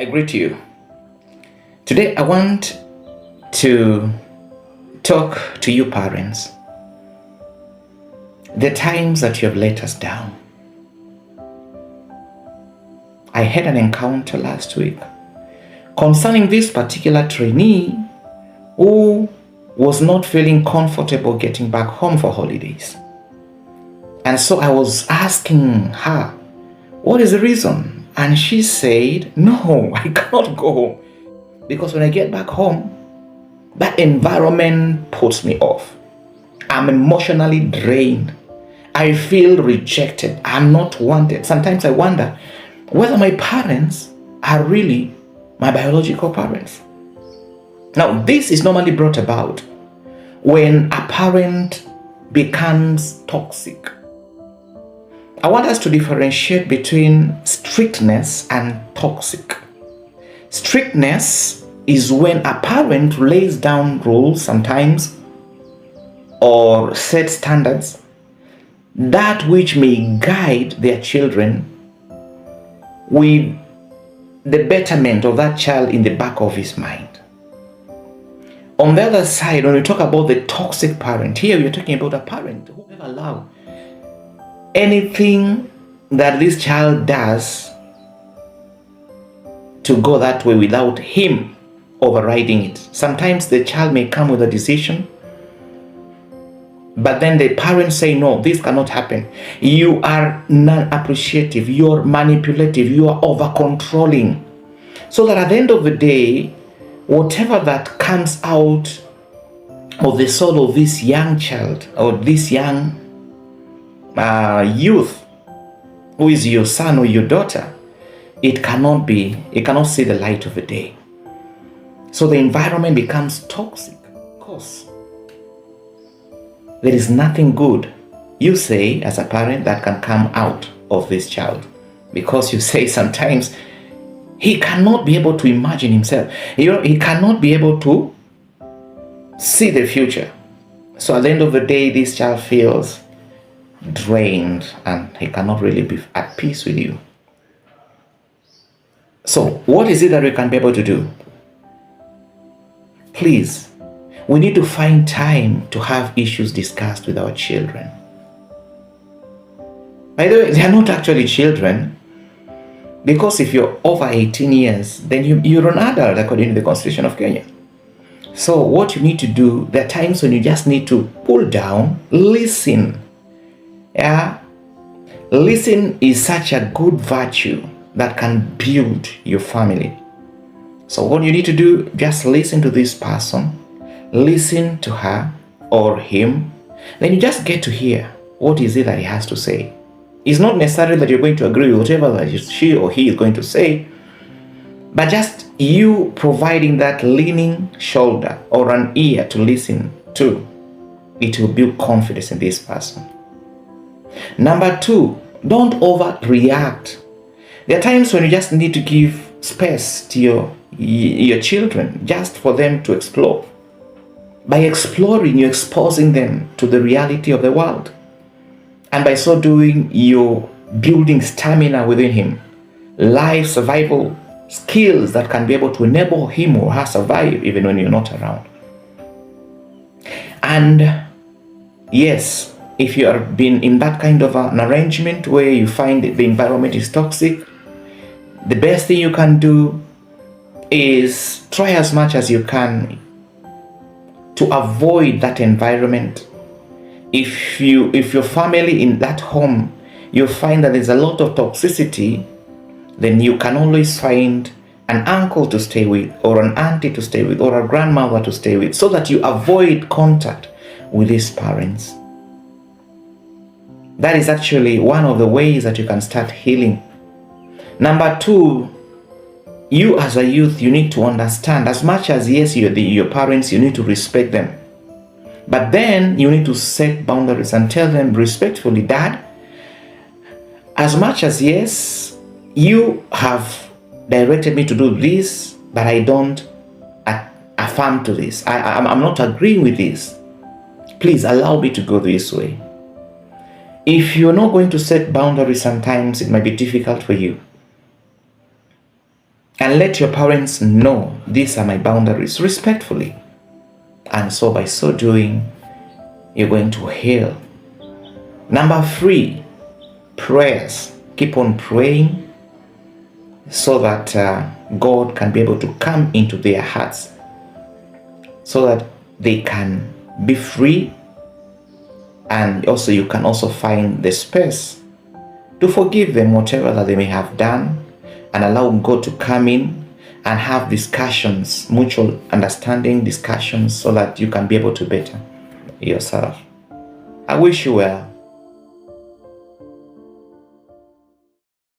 I greet you. Today I want to talk to you parents. The times that you have let us down. I had an encounter last week concerning this particular trainee who was not feeling comfortable getting back home for holidays. And so I was asking her, what is the reason? And she said, no, I cannot go home. Because when I get back home, that environment puts me off. I'm emotionally drained. I feel rejected. I'm not wanted. Sometimes I wonder whether my parents are really my biological parents. Now, this is normally brought about when a parent becomes toxic. I want us to differentiate between strictness and toxic. Strictness is when a parent lays down rules sometimes or set standards, that which may guide their children with the betterment of that child in the back of his mind. On the other side, when we talk about the toxic parent, here we're talking about a parent who never allow anything that this child does to go that way without him overriding it. Sometimes the child may come with a decision, but then the parents say, no, this cannot happen. You are non-appreciative, you're manipulative, you are over-controlling. So that at the end of the day, whatever that comes out of the soul of this young child or this young youth who is your son or your daughter, it cannot see the light of the day. So the environment becomes toxic. Of course, there is nothing good, you say, as a parent, that can come out of this child, because you say sometimes he cannot be able to imagine himself. He cannot be able to see the future. So at the end of the day, this child feels drained and he cannot really be at peace with you. So what is it that we can be able to do? Please, we need to find time to have issues discussed with our children. By the way, they are not actually children, because if you're over 18 years, then you're an adult according to the Constitution of Kenya. So what you need to do, there are times when you just need to pull down, listen. Yeah, listen is such a good virtue that can build your family. So what you need to do, just listen to this person, listen to her or him, then you just get to hear what is it that he has to say. It's not necessarily that you're going to agree with whatever that she or he is going to say, but just you providing that leaning shoulder or an ear to listen to, it will build confidence in this person. Number two, don't overreact. There are times when you just need to give space to your children, just for them to explore. By exploring, you're exposing them to the reality of the world. And by so doing, you're building stamina within him, life survival skills that can be able to enable him or her survive even when you're not around. And yes, if you have been in that kind of an arrangement where you find that the environment is toxic, the best thing you can do is try as much as you can to avoid that environment. If your family in that home, you find that there's a lot of toxicity, then you can always find an uncle to stay with, or an auntie to stay with, or a grandmother to stay with, so that you avoid contact with these parents. That is actually one of the ways that you can start healing. Number two, you as a youth, you need to understand, as much as yes, your parents, you need to respect them. But then you need to set boundaries and tell them respectfully, Dad, as much as yes, you have directed me to do this, but I don't affirm to this. I'm not agreeing with this. Please allow me to go this way. If you're not going to set boundaries, sometimes it might be difficult for you. And let your parents know these are my boundaries respectfully. And so by so doing, you're going to heal. Number 3, prayers. Keep on praying so that God can be able to come into their hearts so that they can be free, and also you can also find the space to forgive them whatever that they may have done, and allow God to come in and have discussions, mutual understanding discussions, so that you can be able to better yourself. I wish you well.